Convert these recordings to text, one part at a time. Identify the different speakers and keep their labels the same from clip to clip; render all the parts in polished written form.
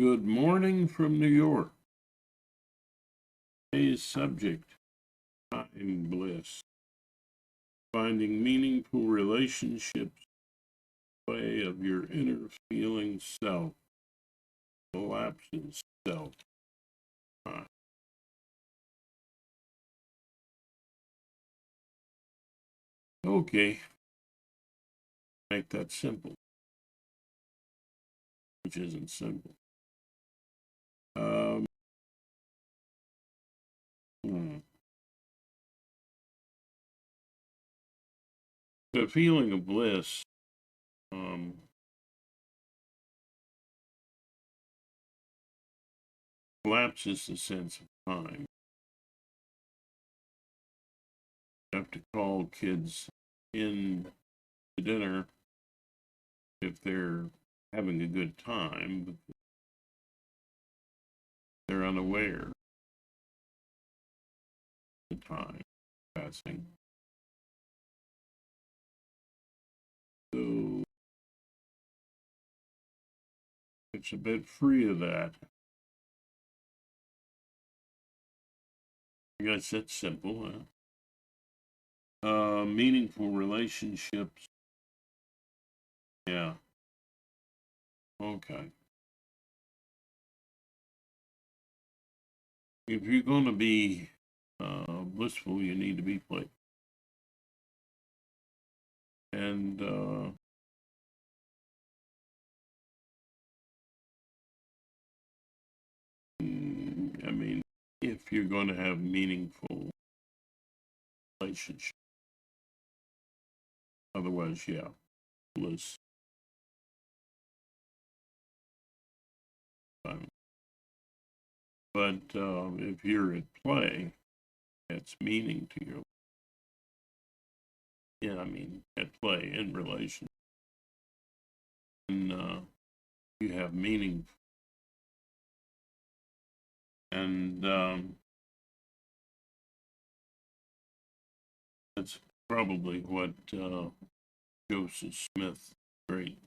Speaker 1: Good morning from New York. Today's subject, time bliss. Finding meaningful relationships, way of your inner feeling self, collapses self. Okay, make that simple, which isn't simple. Um, hmm. The feeling of bliss collapses the sense of time. You have to call kids in to dinner if they're having a good time, but they're unaware of the time passing. So it's a bit free of that. I guess that's simple. Meaningful relationships. Yeah. Okay. If you're going to be blissful, you need to be playful. And I mean, if you're going to have meaningful relationships, otherwise, yeah, bliss. But if you're at play, that's meaning to your. Yeah, I mean, at play in relation, and you have meaning, and that's probably what Joseph Smith, great,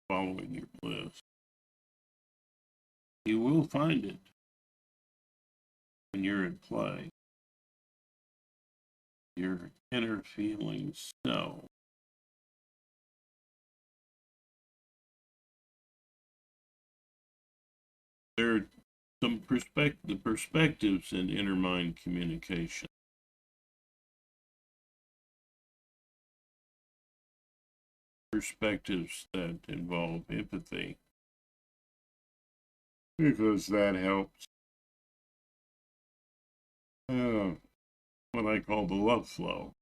Speaker 1: following your bliss. You will find it when you're at play. Your inner feelings know. There are some perspectives in inner mind communication. Perspectives that involve empathy, because that helps what I call the love flow.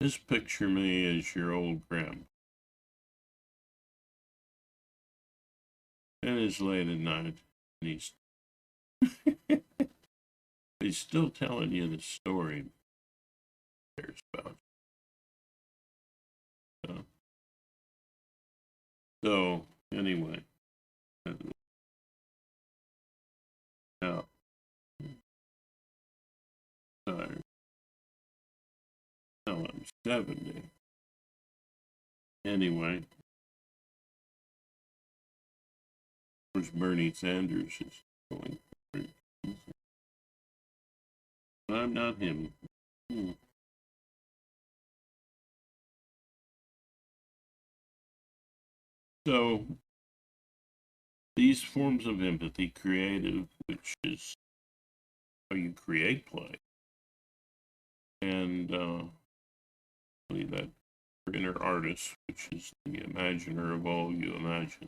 Speaker 1: Just picture me as your old grandma. And it's late at night, and he's still telling you the story there's about. So anyway, now I'm 70. Anyway, of course Bernie Sanders is going for it. I'm not him. Hmm. So these forms of empathy, creative, which is how you create play, and that inner artist, which is the imaginer of all you imagine,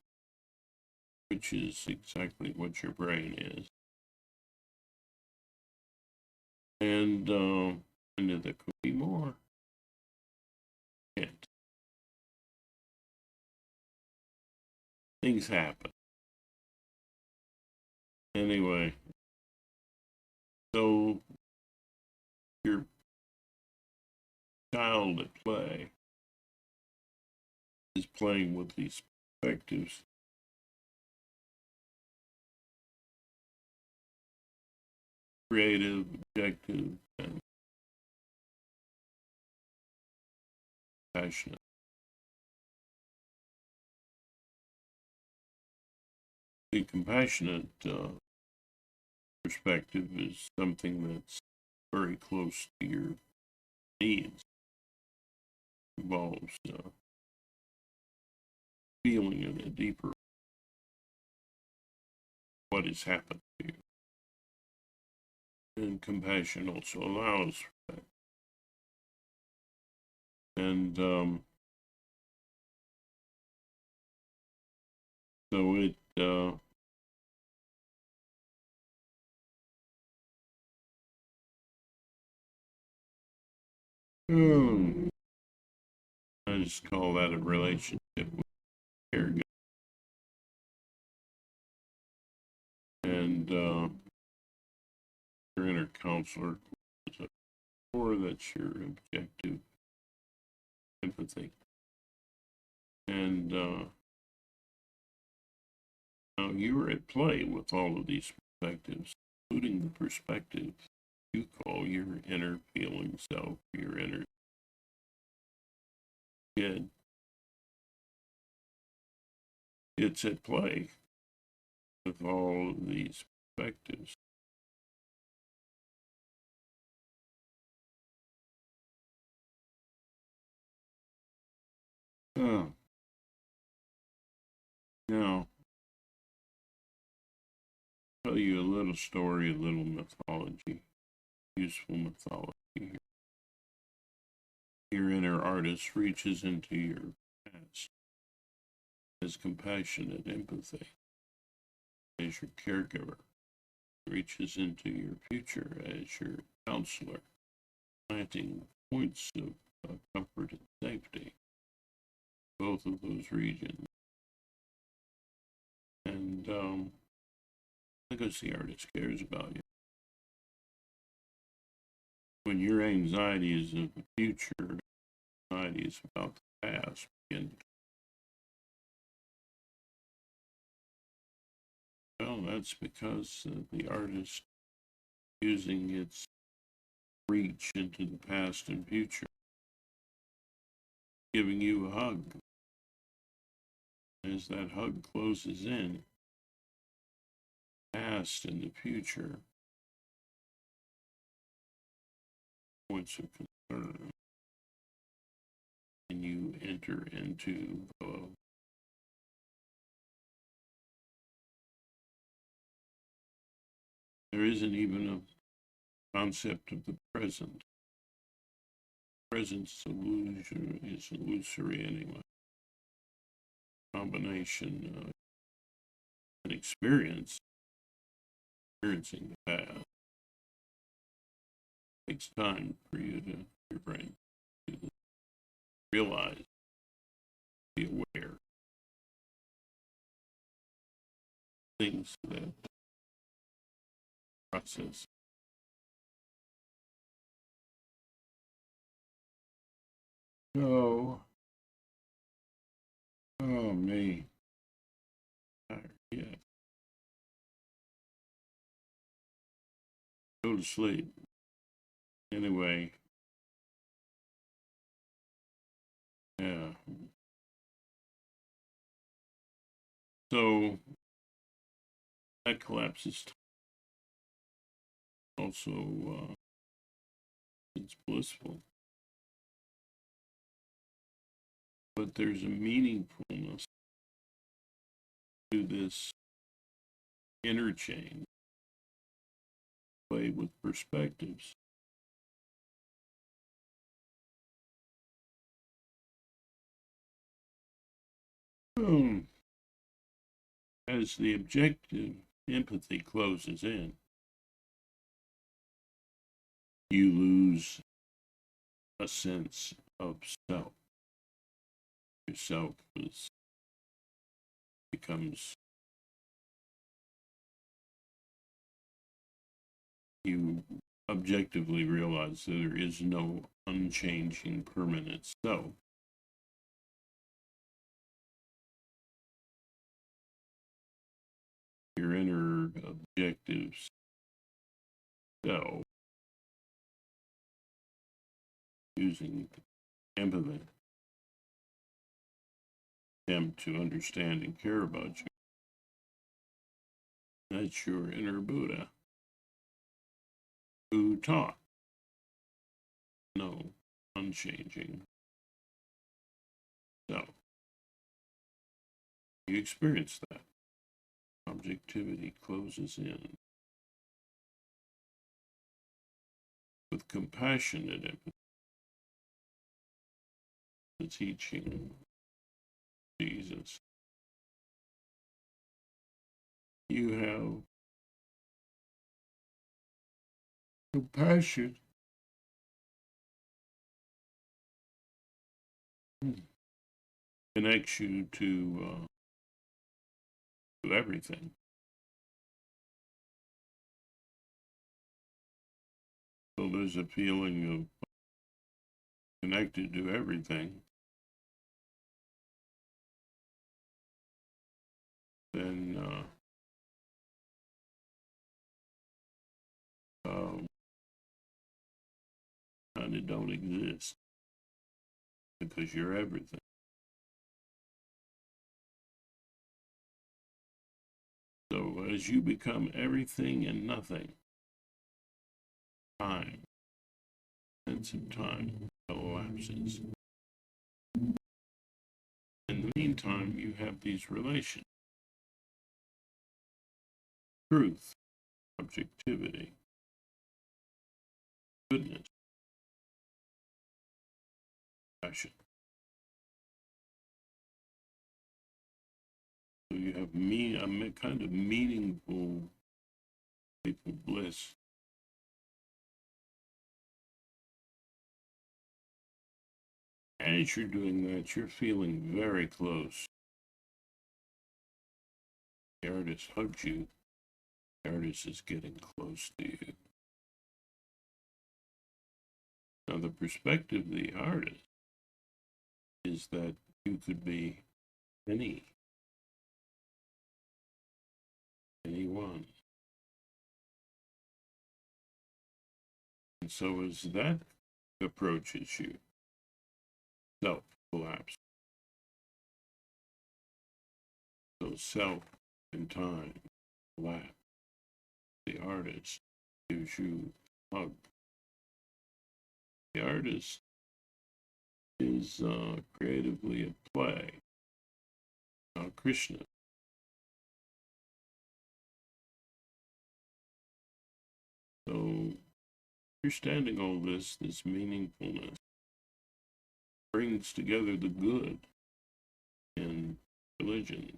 Speaker 1: which is exactly what your brain is. And I knew there could be more. Yet things happen. Anyway, so your child at play is playing with these perspectives. Creative, objective, and passionate. The compassionate perspective is something that's very close to your needs. Involves feeling in a deeper what has happened to you. And compassion also allows for that. And so it I just call that a relationship with caregiver. And your inner counselor is a core that's your objective empathy. And now you are at play with all of these perspectives, including the perspective you call your inner feeling self, your inner kid. It's at play with all of these perspectives. Oh, now, I'll tell you a little story, a little mythology, useful mythology here. Your inner artist reaches into your past as compassionate empathy, as your caregiver reaches into your future as your counselor, planting points of comfort and safety, both of those regions. And because the artist cares about you. When your anxiety is of the future, anxiety is about the past, well, that's because the artist using its reach into the past and future, giving you a hug. As that hug closes in, past and the future, points of concern, and you enter into there isn't even a concept of the present. Presence is illusory anyway. Combination of an experiencing the past takes time for your brain to realize, be aware things that process. Oh, oh me. Yeah. Go to sleep. Anyway, yeah. So that collapses. Also, it's blissful. But there's a meaningfulness to this interchange, play with perspectives. As the objective empathy closes in, you lose a sense of self. Yourself becomes, you objectively realize that there is no unchanging permanent self. Your inner objective self, using empathy, attempt to understand and care about you, That's your inner Buddha who taught no unchanging self. You experience that. Objectivity closes in with compassionate empathy. The teaching of Jesus. You have compassion. Connects you to everything. So there's a feeling of connected to everything. Then kind of don't exist because you're everything. So as you become everything and nothing, time, sense of time elapses. In the meantime, you have these relations. Truth, objectivity, goodness, passion. So you have a kind of meaningful, playful bliss. As you're doing that, you're feeling very close. The artist hugs you. The artist is getting close to you. Now, the perspective of the artist is that you could be anyone. And so as that approaches you, self collapse. So self and time collapse. The artist gives you a hug. The artist is creatively at play. Krishna. So understanding all this meaningfulness, brings together the good in religion.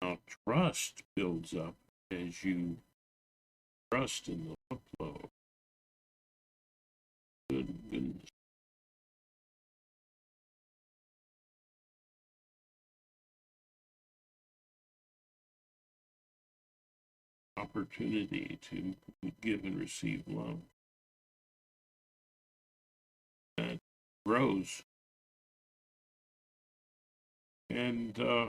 Speaker 1: Now, trust builds up as you trust in the love flow. Goodness. Opportunity to give and receive love that grows. And uh,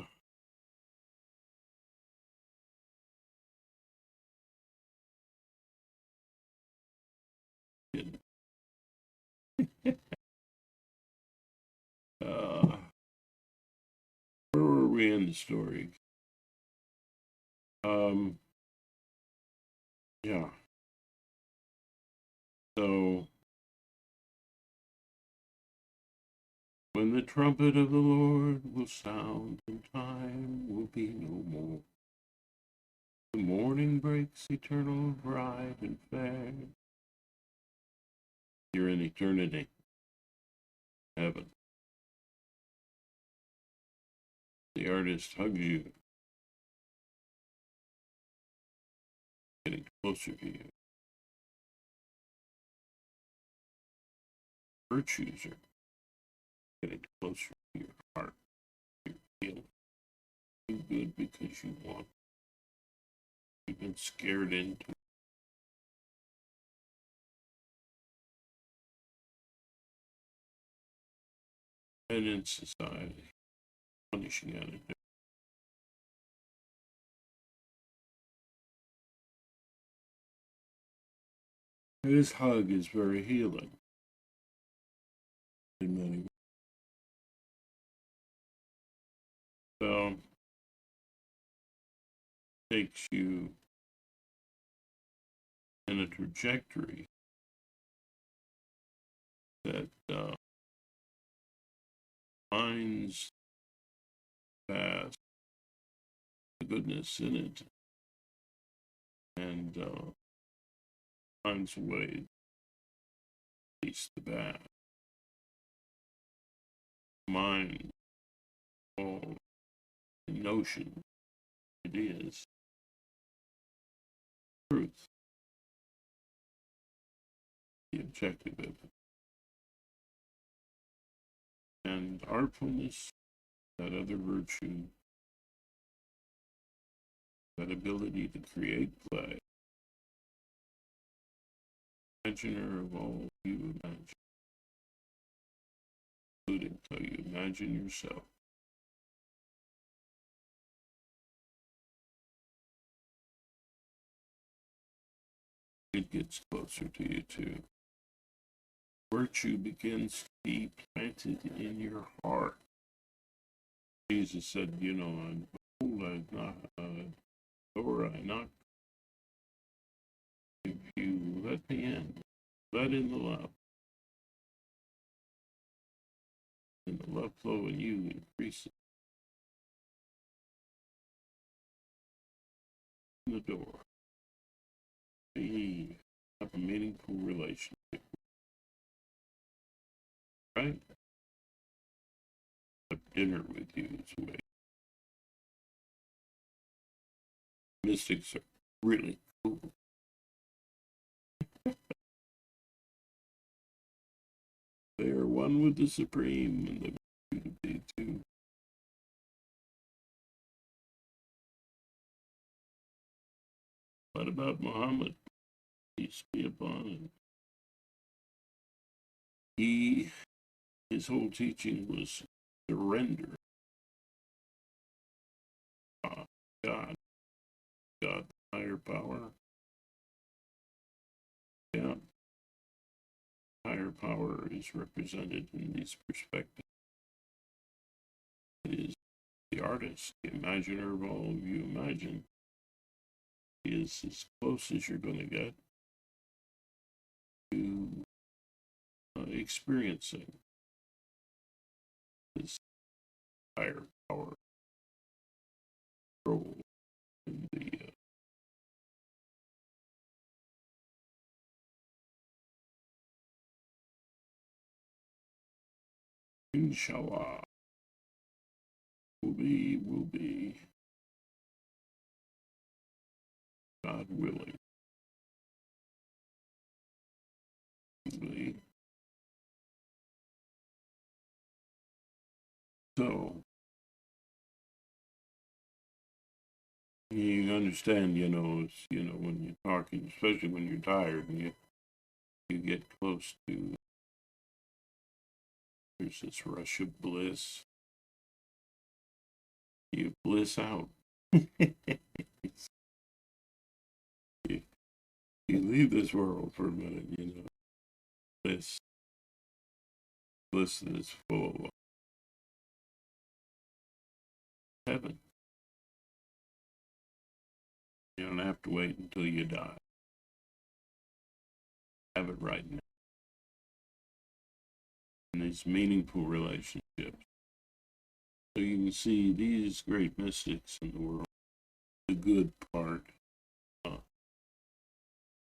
Speaker 1: where were we in the story? Yeah. So when the trumpet of the Lord will sound and time will be no more. The morning breaks eternal, bright and fair. You're in eternity, heaven. The artist hugs you, getting closer to you. Virtues are getting closer to your heart. You're feeling too good because you want. You've been scared into. And in society, punishing attitude. His hug is very healing in many ways. So takes you in a trajectory that finds past the goodness in it and finds a way to release the bad. Mind, all the notion, ideas, truth, the objective of it. And artfulness, that other virtue, that ability to create play, imaginer of all you imagine, including how you imagine yourself. It gets closer to you too. Virtue begins to be planted in your heart. Jesus said, you know, I knock, door I knock. If you let me in, let in the love. And the love flow in you increases. In the door. We have a meaningful relationship. Right? Have dinner with you is way. Mystics are really cool. They are one with the Supreme, and they want you to be too. What about Muhammad? Peace be upon him. His whole teaching was surrender. God, God, higher power. Yeah, higher power is represented in these perspectives. It is the artist, the imaginer of all you imagine. He is as close as you're going to get to experiencing this higher power role in the inshallah will be God willing. So you understand, when you're talking, especially when you're tired and you get close to, there's this rush of bliss. You bliss out. you, you leave this world for a minute, bliss that is full of heaven. You don't have to wait until you die. Have it right now. In these meaningful relationships. So you can see these great mystics in the world, the good part,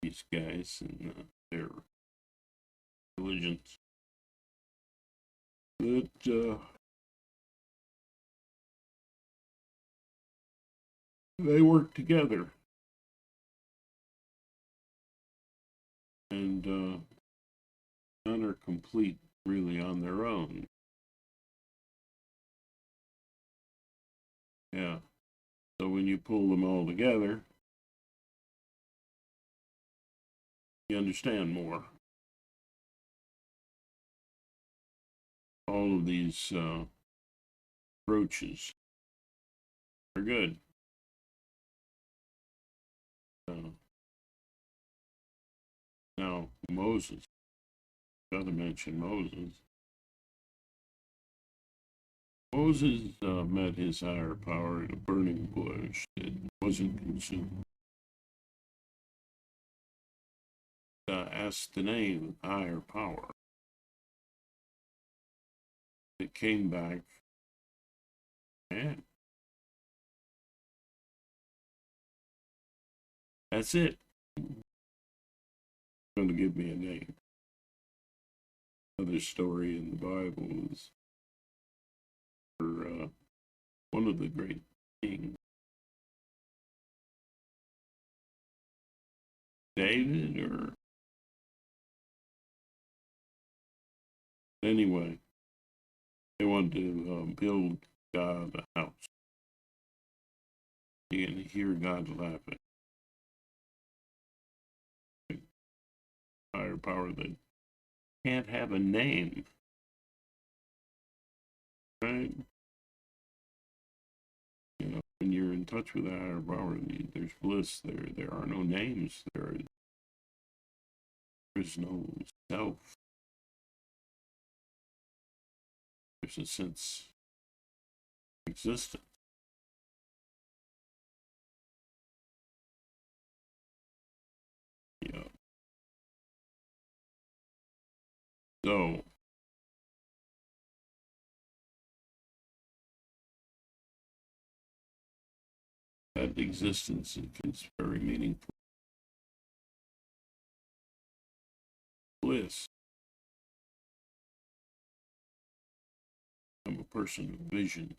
Speaker 1: these guys and their religions, that they work together. And none are complete really on their own. Yeah. So when you pull them all together, you understand more. All of these approaches are good. Now, Moses, got to mention Moses. Moses met his higher power in a burning bush that wasn't consumed. Asked the name of higher power. It came back, and that's it. Going to give me a name. Another story in the Bible is for one of the great kings, David, or anyway, they wanted to build God a house. You can hear God laughing. Higher power that can't have a name, right? You know, when you're in touch with a higher power, there's bliss. There are no names. There is no self. There's a sense of existence. Yeah. So that existence is very meaningful. Bliss. I'm a person of vision.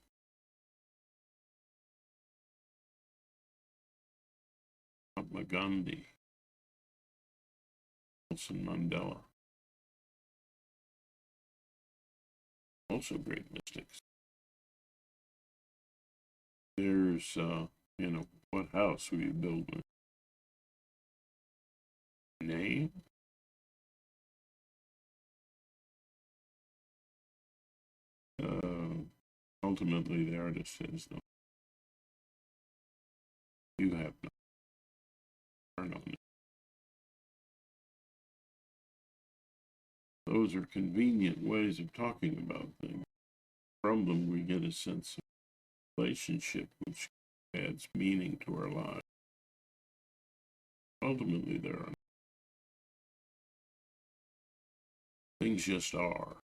Speaker 1: Mahatma Gandhi, Nelson Mandela, also great mystics. There's, what house we build with name? Ultimately, the artist says, no, you have no, are no name. Those are convenient ways of talking about things. From them, we get a sense of relationship, which adds meaning to our lives. Ultimately, there are things just are.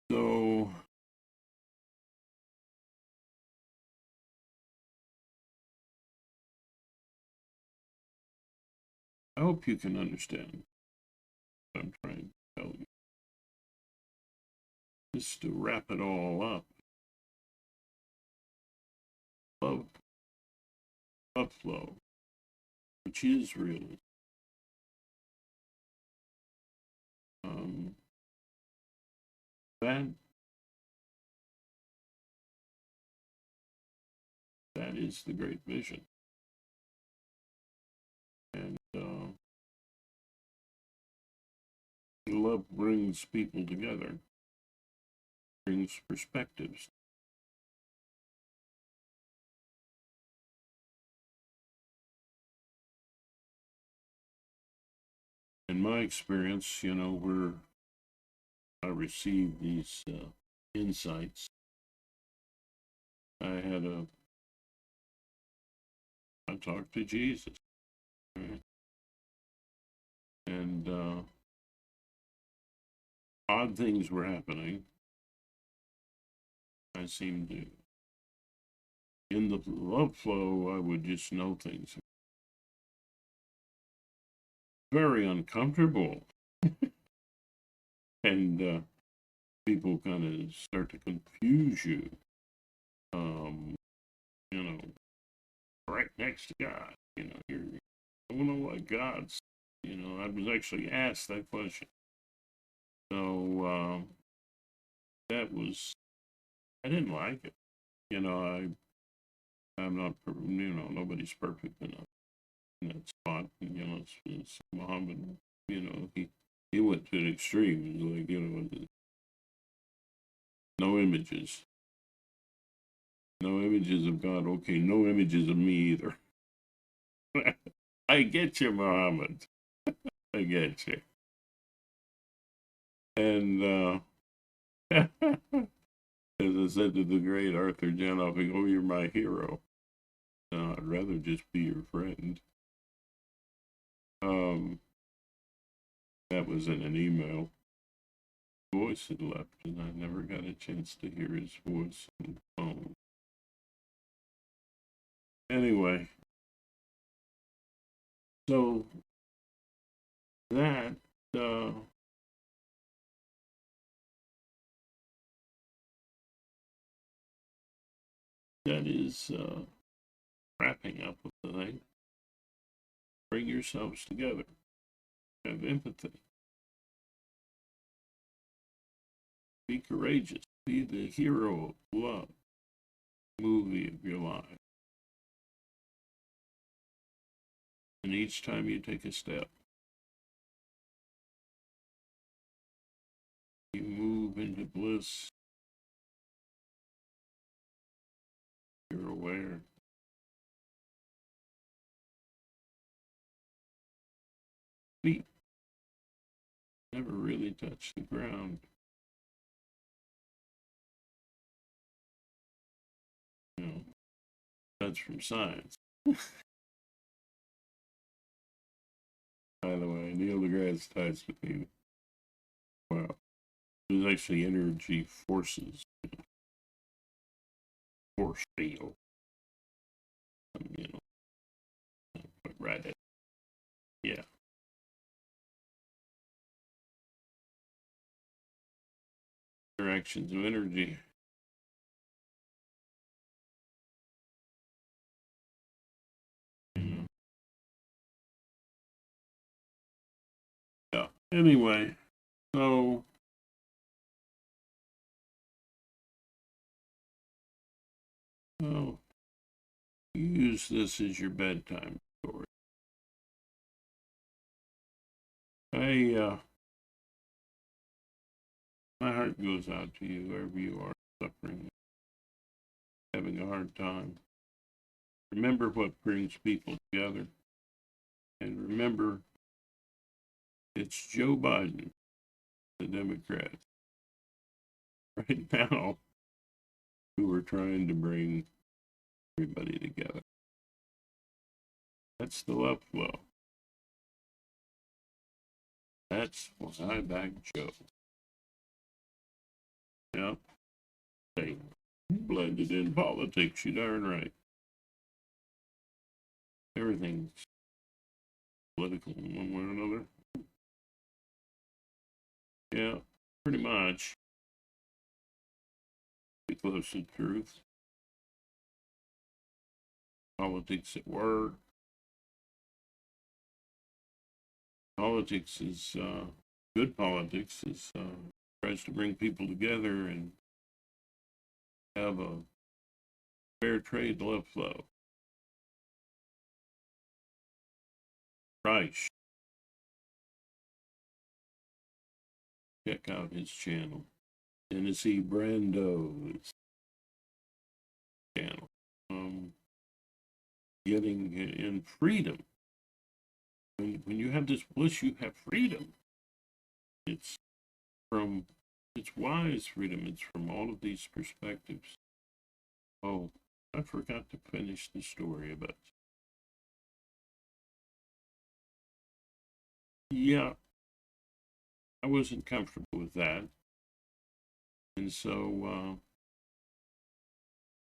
Speaker 1: So, I hope you can understand what I'm trying to tell you. Just to wrap it all up, love, love flow, which is real. Um, that that is the great vision, and love brings people together, brings perspectives. In my experience, where I received these insights, I talked to Jesus, right? And odd things were happening. I seemed to, in the love flow, I would just know things. Very uncomfortable. And people kind of start to confuse you. Um, you know, right next to God. You're, I don't know what God's. I was actually asked that question. So that was, I didn't like it. I'm not, nobody's perfect enough in that spot. It's Muhammad. He went to an extreme. It was like, no images. No images of God. Okay, no images of me either. I get you, Muhammad. I get you. And as I said to the great Arthur Janoff, I go, "You're my hero. I'd rather just be your friend." Um, that was in an email. Voice had left, and I never got a chance to hear his voice on the phone. Anyway, so that uh, that is wrapping up of the thing. Bring yourselves together. Have empathy. Be courageous. Be the hero of love movie of your life. And each time you take a step, you move into bliss. You're aware. Feet never really touch the ground. You know, that's from science. By the way, Neil deGrasse Tyson. Wow. There's actually energy forces, force field. You know, right at, yeah. Interactions of energy. You know. Yeah. Anyway, so oh, use this as your bedtime story. I my heart goes out to you wherever you are suffering, having a hard time. Remember what brings people together. And remember, it's Joe Biden, the Democrat, right now, who are trying to bring everybody together. That's the love flow. That's why I back Joe. Yeah, they blended in politics, you darn right. Everything's political in one way or another. Yeah, pretty much. Be close to the truth. Politics at work. Politics is good. Politics is tries to bring people together and have a fair trade love flow. Reich, check out his channel. Tennessee Brando's channel. Getting in freedom. When you have this bliss, you have freedom. It's from, it's wise freedom. It's from all of these perspectives. Oh, I forgot to finish the story about. Yeah, I wasn't comfortable with that, and so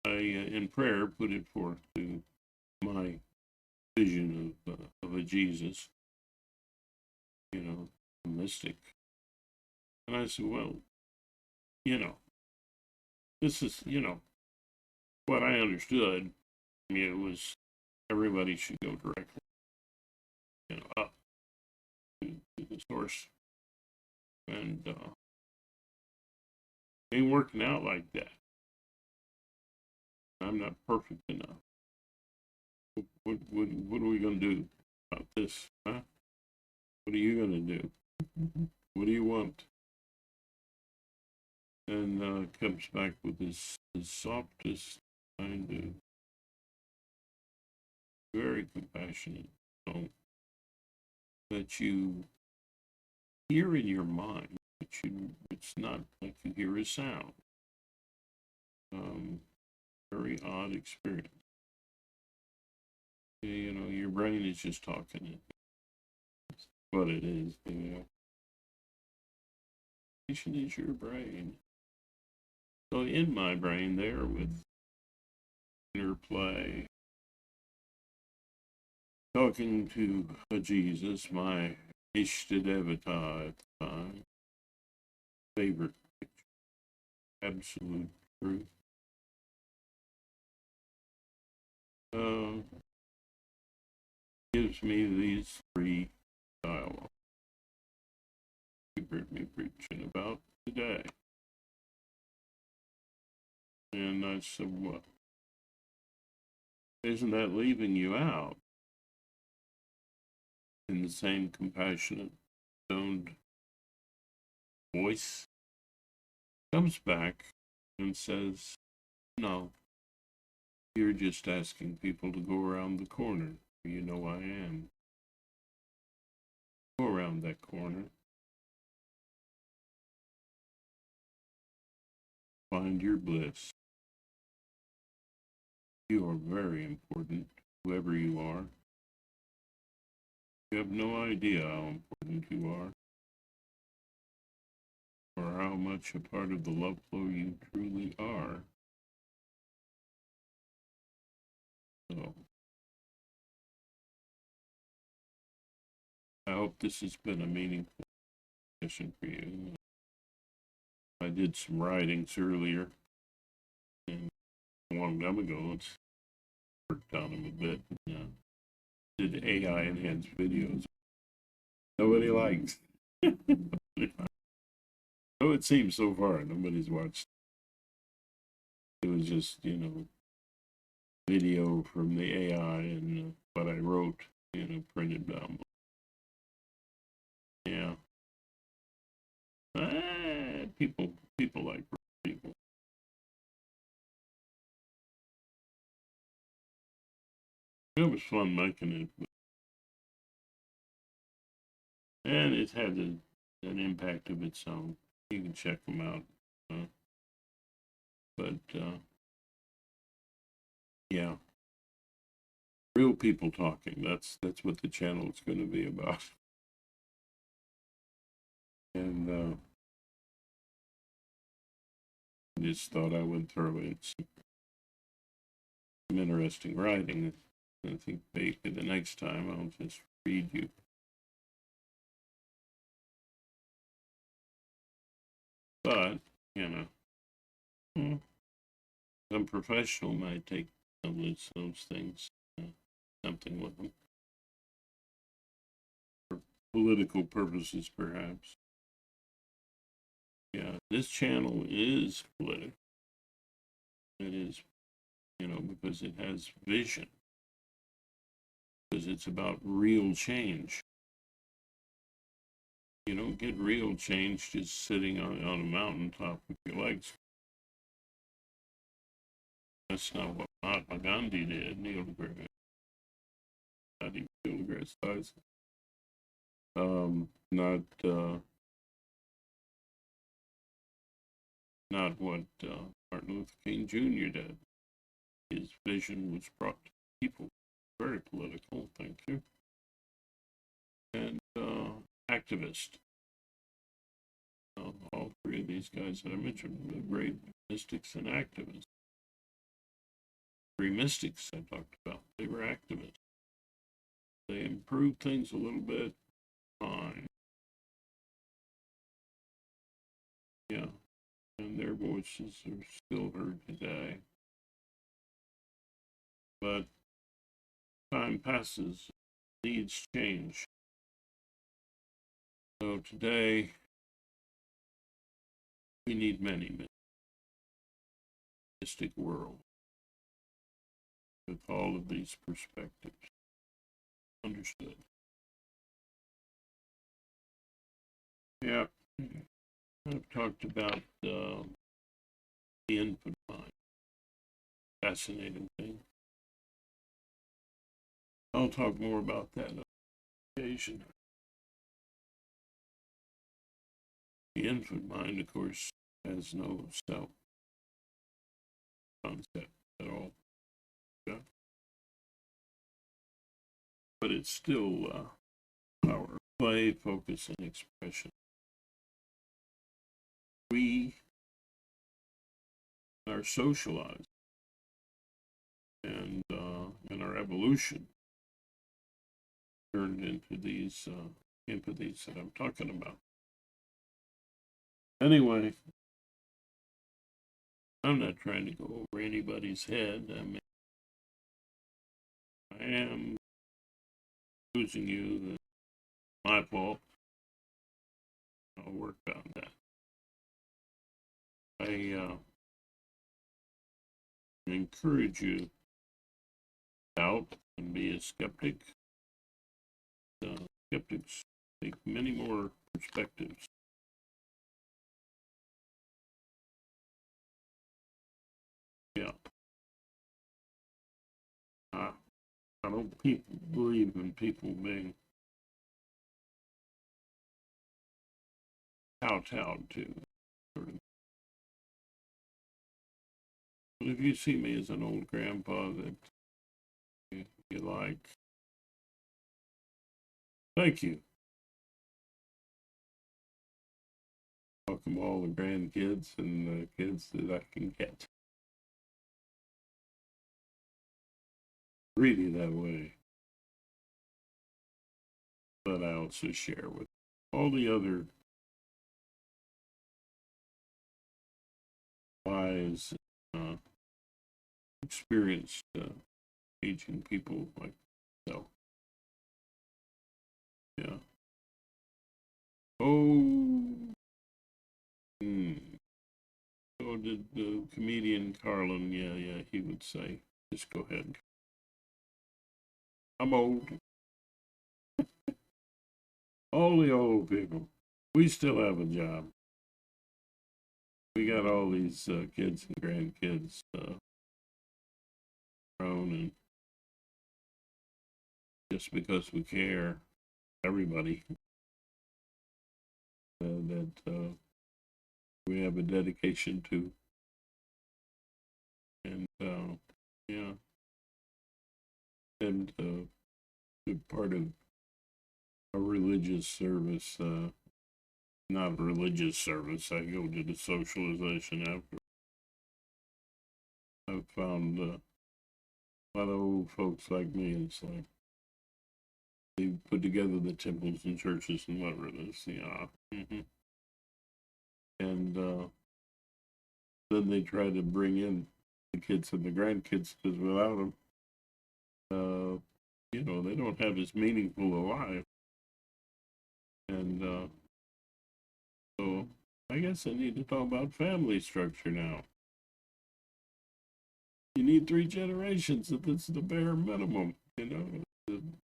Speaker 1: I, in prayer, put it forth to my vision of a Jesus, you know, a mystic. And I said, well, you know, this is, you know, what I understood. I mean, it was everybody should go directly, you know, up to the source, and ain't working out like that. I'm not perfect enough. What are we gonna do about this, huh? What are you gonna do? What do you want? And comes back with his softest kind of very compassionate tone that you hear in your mind. it's not like you hear a sound. Very odd experience. You know, your brain is just talking. It's what it is. You know, patient is your brain. So in my brain, there with interplay, talking to Jesus, my Ishtadevata at the time, favorite picture, absolute truth. Gives me these three dialogues you heard me preaching about today. And I said, well, isn't that leaving you out? In the same compassionate, stoned voice comes back and says, no, you're just asking people to go around the corner. You know I am. Go around that corner. Find your bliss. You are very important, whoever you are. You have no idea how important you are, or how much a part of the love flow you truly are. So, I hope this has been a meaningful session for you. I did some writings earlier, and a long time ago, it's worked on them a bit. Did AI enhanced videos. Nobody likes. So it seems so far, nobody's watched. It was just, you know, video from the AI and what I wrote, you know, printed down. Yeah. People like people. It was fun making it, and it had an impact of its own. You can check them out. But yeah, real people talking. That's what the channel is going to be about. And I just thought I would throw in some interesting writing. I think maybe the next time I'll just read you. But, you know, some professional might take those things, something with them. For political purposes, perhaps. Yeah, this channel is political. It is, you know, because it has vision. Because it's about real change. You don't get real change just sitting on a mountaintop with your legs. That's not what Mahatma Gandhi did. Neil deGrasse Tyson. Not what Martin Luther King Jr. did. His vision was brought to people. Very political, thank you. And activist. All three of these guys that I mentioned were great mystics and activists. Three mystics I talked about, they were activists. They improved things a little bit. Fine. Yeah. And their voices are still heard today. But time passes, needs change. So today, we need many mystic world with all of these perspectives. Understood. Yeah. I've talked about the input mind. Fascinating thing. I'll talk more about that on occasion. The infant mind, of course, has no self concept at all. Yeah. But it's still our play, focus, and expression. We are socialized, and in our evolution turned into these empathies that I'm talking about. Anyway, I'm not trying to go over anybody's head. I mean, I am losing you. That's my fault. I'll work on that. I encourage you to doubt and be a skeptic. Skeptics take many more perspectives. Yeah. I don't believe in people being kowtowed to. Sort of. But if you see me as an old grandpa that you like, thank you. Welcome all the grandkids and the kids that I can get. Really that way. But I also share with all the other wise, experienced, aging people like myself. Yeah. Oh. So did the comedian Carlin. Yeah, he would say, just go ahead. I'm old. All the old people. We still have a job. We got all these kids and grandkids grown, and just because we care, everybody, that we have a dedication to. And yeah, and part of a religious service, not a religious service, I go to the socialization after. I've found a lot of old folks like me, it's like they put together the temples and churches and whatever it is, yeah. And then they try to bring in the kids and the grandkids because without them, they don't have as meaningful a life. And so I guess I need to talk about family structure now. You need 3 generations. That's the bare minimum,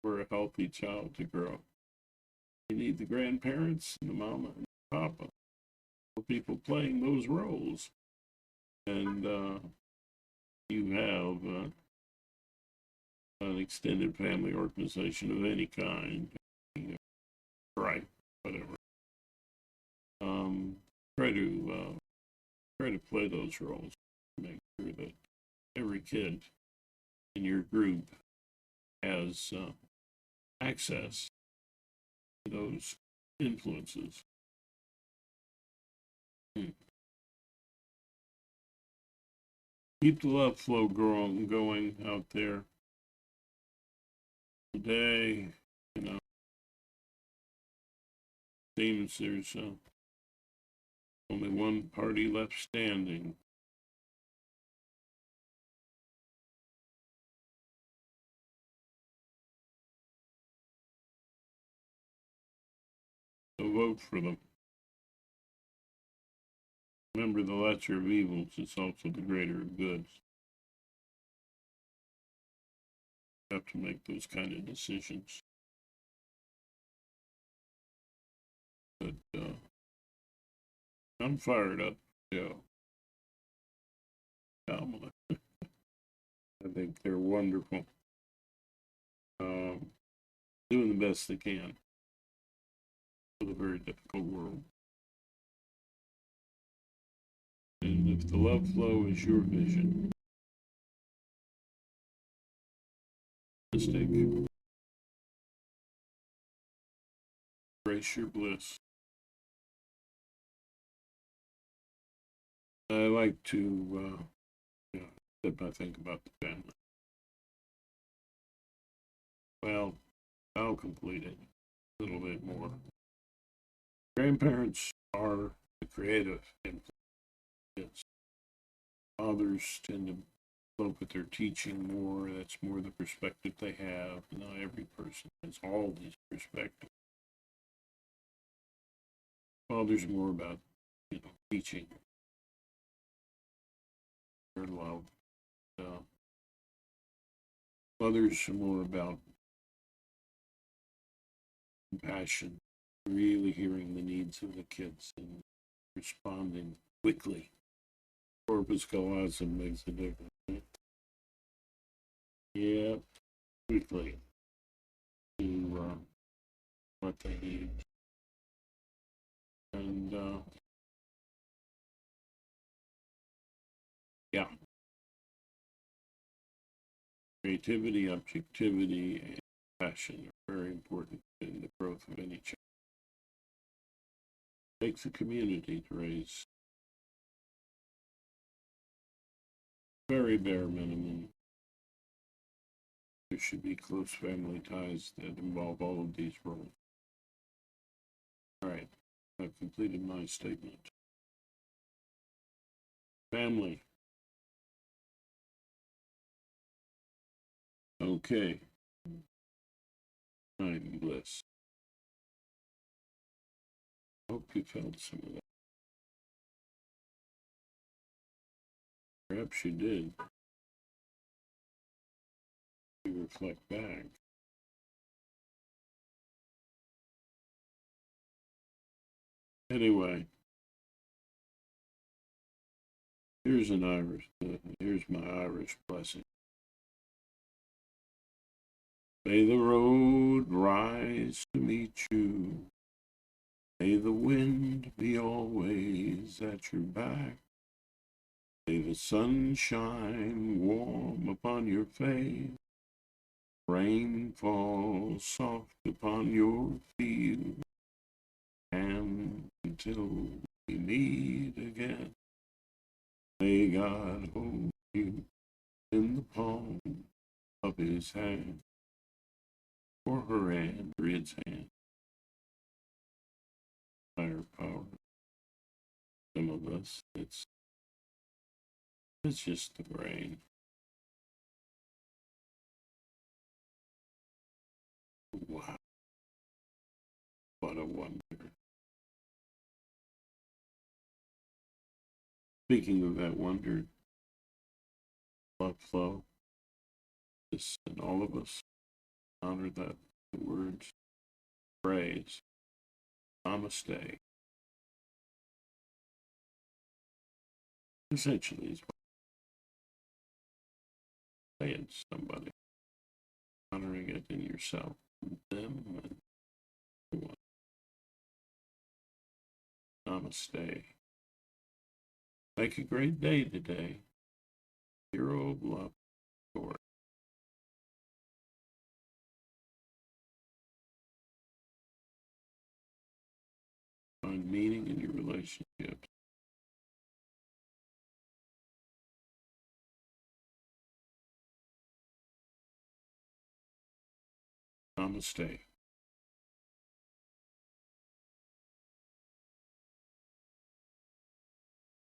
Speaker 1: for a healthy child to grow. You need the grandparents, the mama, and the papa, people playing those roles. And you have an extended family organization of any kind, right, whatever. Try to play those roles. Make sure that every kid in your group has access to those influences. Keep the love flow going out there. Today, seems there's only one party left standing. So vote for them. Remember, the lesser of evils is also the greater of goods. You have to make those kind of decisions. But I'm fired up, Joe. Kamala. I think they're wonderful. Doing the best they can for the very difficult world. And if the love flow is your vision, mistake. Embrace your bliss. I like to, I think about the family. Well, I'll complete it a little bit more. Grandparents are the creative influence. Fathers tend to look at their teaching more. That's more the perspective they have. Not every person has all these perspectives. Fathers more about, teaching their love. Mothers are more about compassion, really hearing the needs of the kids and responding quickly. Corpus callosum makes a difference. Right? Yeah, quickly to what they need. And yeah, creativity, objectivity, and passion are very important in the growth of any child. It takes a community to raise very bare minimum. There should be close family ties that involve all of these roles. All right, I've completed my statement. Family. Okay. I'm Bliss. Hope you felt some of that. Perhaps you did. You reflect back. Anyway, here's an Irish. Here's my Irish blessing. May the road rise to meet you. May the wind be always at your back. May the sun shine warm upon your face. Rain fall soft upon your field. And until we meet again, may God hold you in the palm of his hand, or her hand, or its hand. Higher power. Some of us, it's just the brain. Wow, what a wonder. Speaking of that wonder, love flow, this and all of us honor that the words, phrase, namaste, essentially is saying to somebody, honoring it in yourself, them, and everyone. Namaste. Make a great day today. Your old love story. Find meaning in your relationships. Namaste.